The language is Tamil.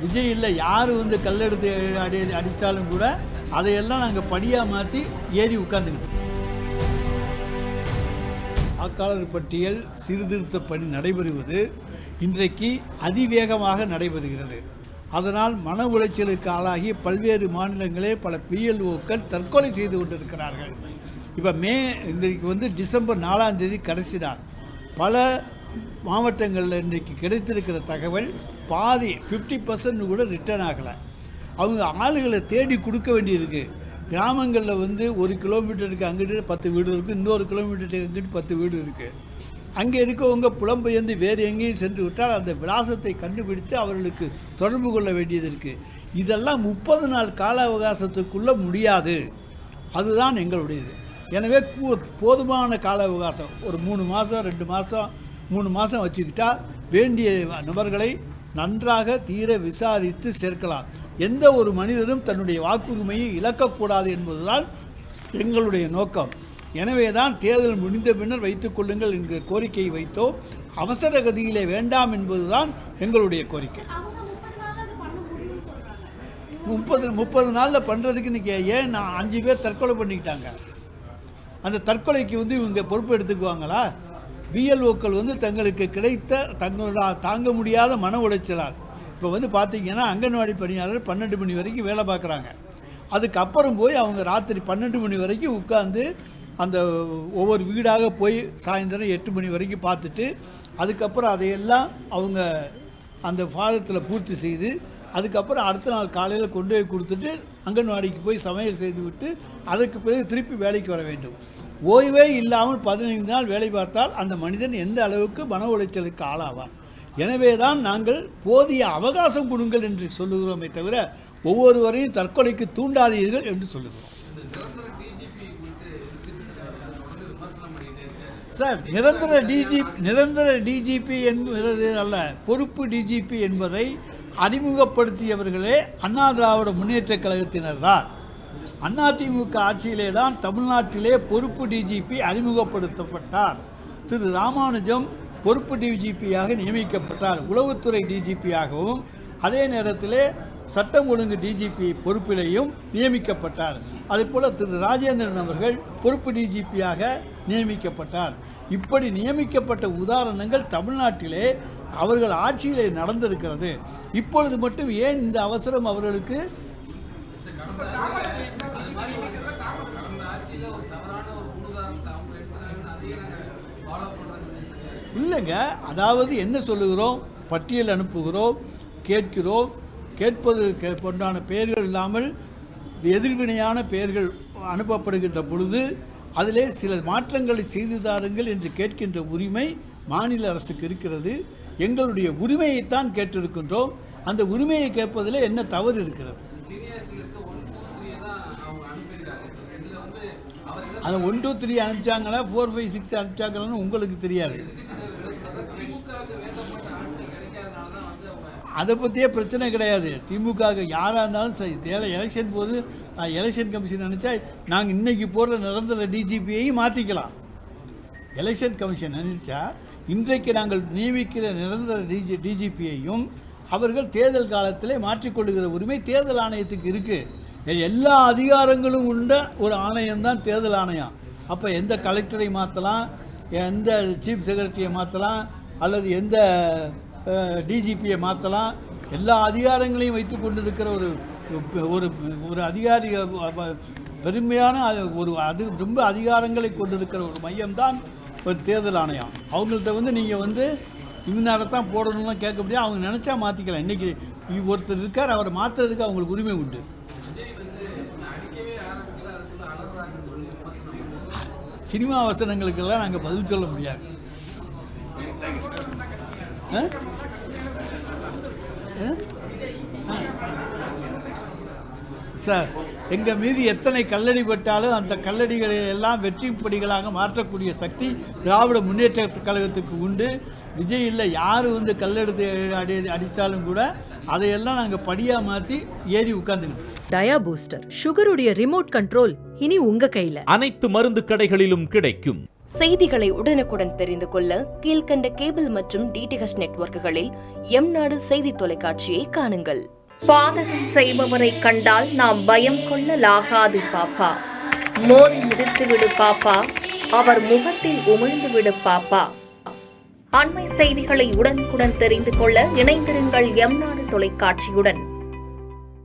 விஜய் இல்லை யார் வந்து கல்லெடுத்து அடித்தாலும் கூட அதையெல்லாம் நாங்கள் படியாக மாற்றி ஏறி உட்காந்துக்கிட்டோம். வாக்காளர் பட்டியல் சீர்திருத்த பணி நடைபெறுவது இன்றைக்கு அதிவேகமாக நடைபெறுகிறது. அதனால் மன உளைச்சலுக்கு ஆளாகி பல்வேறு மாநிலங்களே பல பிஎல்ஓக்கள் தற்கொலை செய்து கொண்டிருக்கிறார்கள். இப்போ இன்றைக்கு வந்து டிசம்பர் 4ஆம் தேதி கடைசி நாள். பல மாவட்டங்களில் இன்றைக்கு கிடைத்திருக்கிற தகவல் பாதி 50% கூட ரிட்டர்ன் ஆகலை. அவங்க ஆளுகளை தேடி கொடுக்க வேண்டியிருக்கு. கிராமங்களில் வந்து 1 கிலோமீட்டருக்கு அங்கிட்டு 10 வீடு இருக்குது, இன்னொரு கிலோமீட்டருக்கு அங்கிட்டு 10 வீடு இருக்குது. அங்கே இருக்கவங்க புலம்பெயர்ந்து வேறு எங்கேயும் சென்று விட்டால் அந்த விலாசத்தை கண்டுபிடித்து அவர்களுக்கு தொடர்பு கொள்ள வேண்டியது இருக்குது. இதெல்லாம் 30 நாள் கால அவகாசத்துக்குள்ளே முடியாது. அதுதான் எங்களுடையது. எனவே போதுமான கால அவகாசம் ஒரு 3 மாதம் 2 மாதம் 3 மாதம் வச்சுக்கிட்டா வேண்டிய நபர்களை நன்றாக தீர விசாரித்து சேர்க்கலாம். எந்த ஒரு மனிதனும் தன்னுடைய வாக்குரிமையை இழக்கக்கூடாது என்பதுதான் எங்களுடைய நோக்கம். எனவே தான் தேர்தல் முடிந்த பின்னர் வைத்துக் கொள்ளுங்கள் என்கிற கோரிக்கையை வைத்தோம். அவசர கதியிலே வேண்டாம் என்பதுதான் எங்களுடைய கோரிக்கை. 30 நாளில் பண்ணுறதுக்கு இன்றைக்கி ஏன் 5 பேர் தற்கொலை பண்ணிக்கிட்டாங்க. அந்த தற்கொலைக்கு வந்து இவங்க பொறுப்பு எடுத்துக்குவாங்களா? பிஎல்ஓக்கள் வந்து தங்களுக்கு கிடைத்த தங்களோட தாங்க முடியாத மன உளைச்சலால் இப்போ வந்து பார்த்திங்கன்னா அங்கன்வாடி பணியாளர் 12 மணி வரைக்கும் வேலை பார்க்குறாங்க. அதுக்கப்புறம் போய் அவங்க ராத்திரி 12 மணி வரைக்கும் உட்காந்து அந்த ஒவ்வொரு வீடாக போய் சாயந்தரம் 8 மணி வரைக்கும் பார்த்துட்டு அதுக்கப்புறம் அதையெல்லாம் அவங்க அந்த ஃபாரத்தில் பூர்த்தி செய்து அதுக்கப்புறம் அடுத்த நாள் காலையில் கொண்டு போய் கொடுத்துட்டு அங்கன்வாடிக்கு போய் சமையல் செய்து விட்டு அதுக்கு பிறகு திருப்பி வேலைக்கு வர வேண்டும். ஓய்வே இல்லாமல் 15 நாள் வேலை பார்த்தால் அந்த மனிதன் எந்த அளவுக்கு மன உளைச்சலுக்கு ஆளாவார். எனவே தான் நாங்கள் போதிய அவகாசம் கொடுங்கள் என்று சொல்லுகிறோமே தவிர ஒவ்வொருவரையும் தற்கொலைக்கு தூண்டாதீர்கள் என்று சொல்லுகிறோம். சார், நிரந்தர டிஜிபி என்பது அல்ல, பொறுப்பு டிஜிபி என்பதை அறிமுகப்படுத்தியவர்களே அண்ணா திராவிட முன்னேற்ற கழகத்தினர் தான். அதிமுக ஆட்சியிலே தான் தமிழ்நாட்டிலே பொறுப்பு டிஜிபி அறிமுகப்படுத்தப்பட்டார். திரு ராமானுஜம் பொறுப்பு டிஜிபியாக நியமிக்கப்பட்டார். உளவுத்துறை டிஜிபியாகவும் அதே நேரத்திலே சட்டம் ஒழுங்கு டிஜிபி பொறுப்பிலையும் நியமிக்கப்பட்டார். அதேபோல் திரு ராஜேந்திரன் அவர்கள் பொறுப்பு டிஜிபியாக நியமிக்கப்பட்டார். இப்படி நியமிக்கப்பட்ட உதாரணங்கள் தமிழ்நாட்டிலே அவர்கள் ஆட்சியிலே நடந்திருக்கிறது. இப்பொழுது மட்டும் ஏன் இந்த அவசரம் அவர்களுக்கு? இல்லைங்க, அதாவது என்ன சொல்லுகிறோம், பட்டியல் அனுப்புகிறோம், கேட்கிறோம், கேட்பதற்கு கொண்டான பெயர்கள் இல்லாமல் எதிர்வினையான பெயர்கள் அனுப்பப்படுகின்ற பொழுது அதிலே சில மாற்றங்களை செய்து தாருங்கள் என்று கேட்கின்ற உரிமை மாநில அரசுக்கு இருக்கிறது. எங்களுடைய உரிமையைத்தான் கேட்டிருக்கின்றோம். அந்த உரிமையை கேட்பதில் என்ன தவறு இருக்கிறது? அதை 1 2 3 அனுப்பிச்சாங்களா, 4 5 6 அனுப்பிச்சாங்களான்னு உங்களுக்கு தெரியாது. அதை பற்றியே பிரச்சனை கிடையாது. திமுக யாராக இருந்தாலும் சரி, எலெக்ஷன் போது எலெக்ஷன் கமிஷன் நினச்சா நாங்கள் இன்றைக்கி போடுற நிரந்தர டிஜிபியையும் மாற்றிக்கலாம். எலெக்ஷன் கமிஷன் நினைச்சா இன்றைக்கு நாங்கள் நியமிக்கிற நிரந்தர டிஜிபியையும் அவர்கள் தேர்தல் காலத்திலே மாற்றிக்கொள்ளுகிற உரிமை தேர்தல் ஆணையத்துக்கு இருக்குது. எல்லா அதிகாரங்களும் உண்ட ஒரு ஆணையம்தான் தேர்தல் ஆணையம். அப்போ எந்த கலெக்டரை மாற்றலாம், எந்த சீஃப் செக்ரட்டரியை மாற்றலாம், அல்லது எந்த டிஜிபியை மாற்றலாம். எல்லா அதிகாரங்களையும் வைத்து கொண்டிருக்கிற ஒரு அதிகாரி, பெருமையான ரொம்ப அதிகாரங்களை கொண்டிருக்கிற ஒரு மையம்தான் ஒரு தேர்தல் ஆணையம். அவங்கள்ட்ட வந்து நீங்கள் வந்து இன்னாரத்தான் போடணும்லாம் கேட்க முடியாது. அவங்க நினச்சா மாற்றிக்கலாம். இன்றைக்கி ஒருத்தர் இருக்கார், அவரை மாற்றுறதுக்கு அவங்களுக்கு உரிமை உண்டு. சினிமா வசனங்களுக்கெல்லாம் நாங்கள் பதில் சொல்ல முடியாது. சார், எங்கள் மீது எத்தனை கல்லடி பட்டாலும் அந்த கல்லடிகளை எல்லாம் வெற்றி படிகளாக மாற்றக்கூடிய சக்தி திராவிட முன்னேற்ற கழகத்துக்கு உண்டு. விஜய் இல்லை யார் வந்து கல்லெடுத்து அடித்தாலும் கூட அதையெல்லாம் நாங்கள் படியாக மாற்றி ஏறி உட்கார்ந்துக்கிட்டோம். டயா பூஸ்டர், சுகருடைய ரிமோட் கண்ட்ரோல் இனி உங்க கையில். அனைத்து மருந்து கடைகளிலும் கிடைக்கும். செய்திகளை உடனுக்குடன் தெரிந்து கொள்ள கீழ்க்கண்ட கேபிள் மற்றும் டிடிஎச் நெட்வொர்க்குகளில் எம்நாடு செய்தி தொலைக்காட்சியை காணுங்கள். பாதகம் செய்பவரை கண்டால் நாம் பயம் கொள்ளலாகாது பாப்பா. மோதி மிதித்துவிடு பாப்பா, அவர் முகத்தில் உமிழ்ந்துவிடு பாப்பா. அண்மை செய்திகளை உடனுக்குடன் தெரிந்து கொள்ள இணைந்திருங்கள் எம்நாடு தொலைக்காட்சியுடன்.